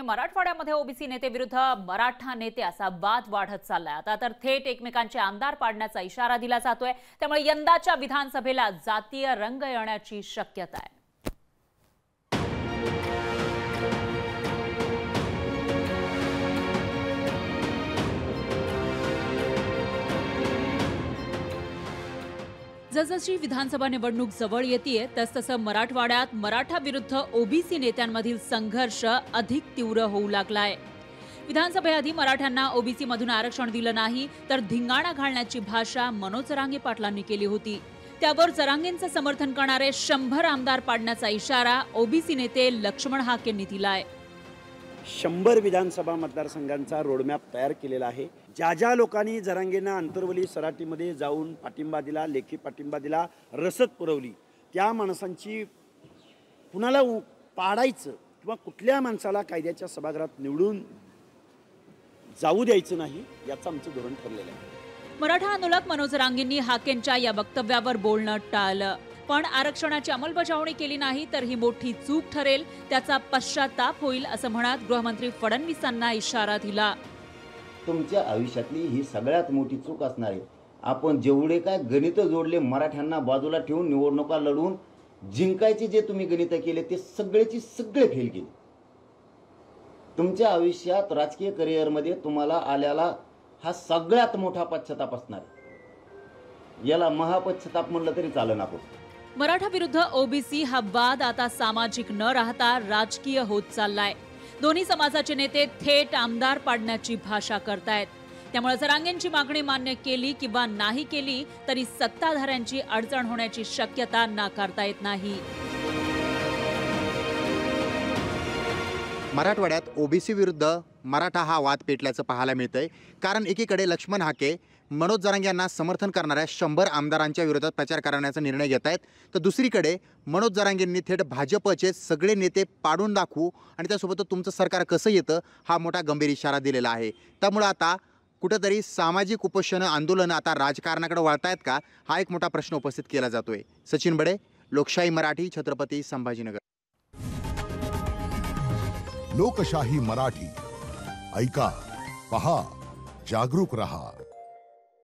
मराठवाड्यामध्ये ओबीसी नेते विरुद्ध मराठा नेते असा वाद वाढत चाललाय। आता तर थेट एकमेकांचे आमदार पाडण्याचा इशारा दिला जातोय। त्यामुळे यंदाच्या विधानसभेला जातीय रंग येण्याची शक्यता आहे। जसजशी विधानसभा निवडणूक जवळ येतेय तसतसं मराठवाड्यात मराठा विरुद्ध ओबीसी नेत्यांमधील संघर्ष अधिक तीव्र होऊ लागलाय। विधानसभेआधी मराठ्यांना ओबीसी मधून आरक्षण दिलं नाही तर धिंगाणा घालण्याची भाषा मनोज जरांगे पाटलांनी केली होती। त्यावर जरांगेंचं समर्थन करणारे 100 आमदार पाडण्याचा इशारा ओबीसी नेते लक्ष्मण हाकेंनी दिलाय। 100 विधानसभा मतदारसंघांचा रोडमॅप तयार केलेला आहे। ज्या लोकांनी जरांगेंना अंतरवली सराटीमध्ये जाऊन पाठिंबा दिला, लेखी पाठिंबा दिला, रसद पुरवली, त्या माणसांची कुणाला पाडायचं किंवा कुठल्या माणसाला कायद्याच्या सभागृहात निवडून जाऊ द्यायचं नाही याचं आमचं धोरण ठरलेलं आहे। मराठा आंदोलक मनोज जरांगेंनी हाकेंच्या या वक्तव्यावर बोलणं टाळलं, पण आरक्षणाची अंमलबजावणी केली नाही तर ही मोठी चूक ठरेल, त्याचा पश्चाताप होईल असं म्हणत गृहमंत्री फडणवीसांना इशारा दिला। तुमच्या आयुष्यातली ही सगळ्यात मोठी चूक असणार आहे। आपण जेवढे काय गणित जोडले मराठ्यांना बाजूला ठेवून निवडणुका लढवून जिंकायचे जे तुम्ही गणित केले ते सगळेची सगळे फेल केले। तुमच्या आयुष्यात राजकीय करिअरमध्ये तुम्हाला आलेला हा सगळ्यात मोठा पश्चाताप असणार आहे। याला महापश्चाताप म्हणलं तरी चालेल आपण। मराठा विरुद्ध ओबीसी हा वाद आता सामाजिक न राहता राजकीय होत चाललाय। दोन्ही समाजाचे नेते थेट आमदार पाडण्याची भाषा करतायत। त्यामुळे जरांगेंची मागणी मान्य केली किंवा नाही केली तरी सत्ताधाऱ्यांची अडचण होण्याची शक्यता नाकारता येत नाही। मराठवाड्यात ओबीसी विरुद्ध मराठा हा वाद पेटल्याचं पाहायला मिळतंय। कारण एकीकडे लक्ष्मण हाके मनोज जरांगे यांना समर्थन करणाऱ्या 100 आमदारांच्या विरोधात प्रचार करण्याचा निर्णय घेत आहेत, तर दुसरीकडे मनोज जरांगेंनी थेट भाजपचे सगळे नेते पाडून दाखवू आणि त्यासोबत तुमचं सरकार कसं येतं हा मोठा गंभीर इशारा दिलेला आहे। त्यामुळे आता कुठेतरी सामाजिक उपोषण आंदोलन आता राजकारणाकडे वळतायत का हा एक मोठा प्रश्न उपस्थित केला जातोय। सचिन बडे, लोकशाही मराठी, छत्रपती संभाजीनगर। लोकशाही मराठी ऐका, पहा, जागरूक रहा।